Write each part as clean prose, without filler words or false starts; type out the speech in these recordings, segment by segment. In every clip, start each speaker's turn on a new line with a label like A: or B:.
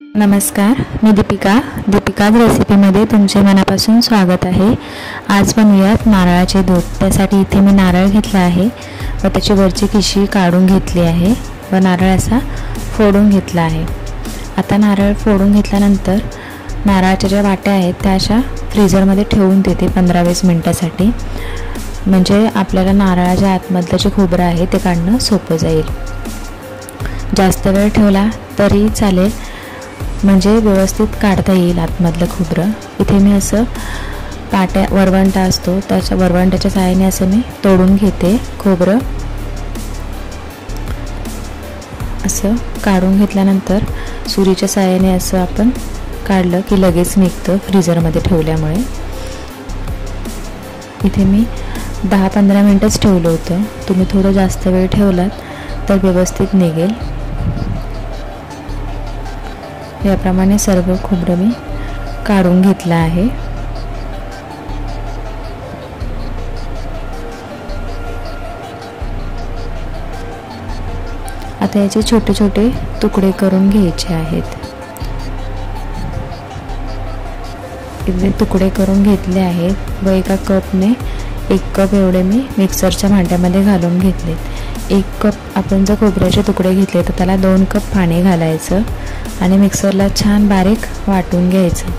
A: नमस्कार, मी दीपिकाज रेसिपीमध्ये तुमचे मनापासून स्वागत आहे। आज बनवूयात नारळाचे दूध। त्यासाठी इथे मी नारळ घेतला आहे व त्याची वरची खिशी काढून घेतली आहे व नारळ असा फोडून घेतला आहे। आता नारळ फोडून घेतल्यानंतर नारळाच्या ज्या वाट्या आहेत त्या अशा फ्रीजरमध्ये ठेवून देते 15-20 मिनिटांसाठी, म्हणजे आपल्याला नारळाच्या आतमधलं जे खोबरं आहे ते काढणं सोपं जाईल। जास्त वेळ ठेवला तरी चालेल, म्हणजे व्यवस्थित काढता येईल आतमधलं खोबरं। इथे मी असं वरवंटा असतो त्याच्या वरवंट्याच्या सहाय्याने असं मी तोडून घेते खोबरं। असं काढून घेतल्यानंतर सुरीच्या सहाय्याने असं आपण काढलं की लगेच निघतं फ्रीजरमध्ये ठेवल्यामुळे। इथे मी 10-15 मिनिटच ठेवलं होतं, तुम्ही थोडं जास्त वेळ ठेवलात तर व्यवस्थित निघेल। याप्रमाणे सर्व खोबरं मी काढून घेतलं आहे। आता याचे छोटे छोटे तुकडे करून घ्यायचे आहेत। इथे तुकडे करून घेतले आहेत व एका कपने 1 कप एवढे मी मिक्सरच्या भांड्यामध्ये घालून घेतले। 1 कप आपण जर खोबऱ्याचे तुकडे घेतले तर त्याला 2 कप पाणी घालायचं आणि मिक्सरला छान बारीक वाटून घ्यायचं।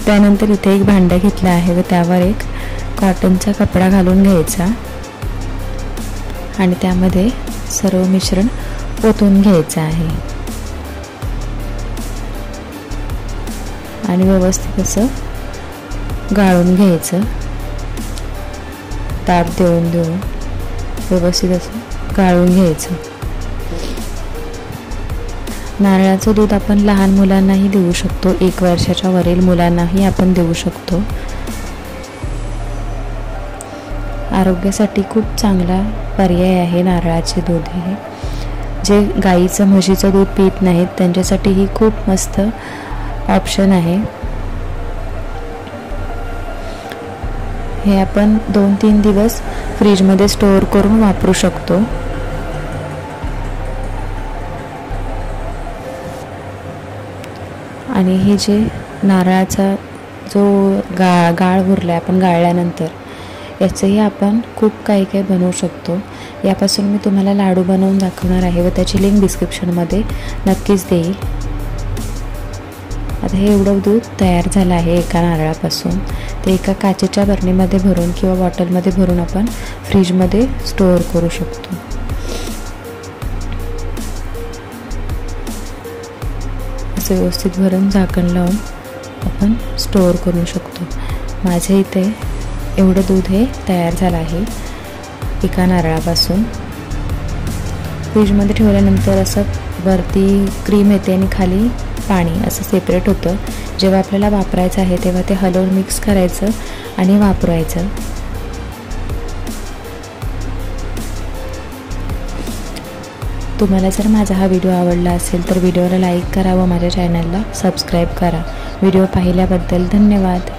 A: त्यानंतर इथे एक भांडं घेतलं आहे व त्यावर एक कॉटनचा कपडा घालून घ्यायचा आणि त्यामध्ये सर्व मिश्रण ओतून घ्यायचं आहे आणि व्यवस्थित असं गाळून घ्यायचं। ताप देऊन व्यवस्थित असं गाळून घ्यायचं। नारळाचं दूध आपण लहान मुलांनाही देऊ शकतो, 1 वर्षाच्या वरील मुलांनाही आपण देऊ शकतो। आरोग्यासाठी खूप चांगला पर्याय आहे नारळाचे दूध हे। जे गाईचं म्हशीचं दूध पीत नाहीत त्यांच्यासाठी ही खूप मस्त ऑप्शन आहे। हे आपण 2-3 दिवस फ्रीजमध्ये स्टोअर करून वापरू शकतो। आणि हे जे नारळाचा जो गाळ उरला आपण गाळल्यानंतर याचंही आपण खूप काही बनवू शकतो। यापासून मी तुम्हाला लाडू बनवून दाखवणार आहे व त्याची लिंक डिस्क्रिप्शनमध्ये नक्कीच देईल। आता हे एवढं दूध तयार झालं आहे एका नारळापासून, ते एका काचेच्या बरणीमध्ये भरून किंवा बॉटलमध्ये भरून आपण फ्रीजमध्ये स्टोअर करू शकतो। असं व्यवस्थित भरून झाकण लावून आपण स्टोअर करू शकतो। माझ्या इथे एवढं दूध हे तयार झालं आहे एका नारळापासून। फ्रीजमध्ये ठेवल्यानंतर असं वरती क्रीम येते आणि खाली पाणी असं सेपरेट होतं। जेव्हा आपल्याला वापरायचं आहे तेव्हा ते हलवून मिक्स करायचं आणि वापरायचं। तुम्हाला जर माझा हा व्हिडिओ आवडला असेल तर व्हिडिओला लाईक करा व माझ्या चॅनलला सबस्क्राईब करा। व्हिडिओ पाहिल्याबद्दल धन्यवाद।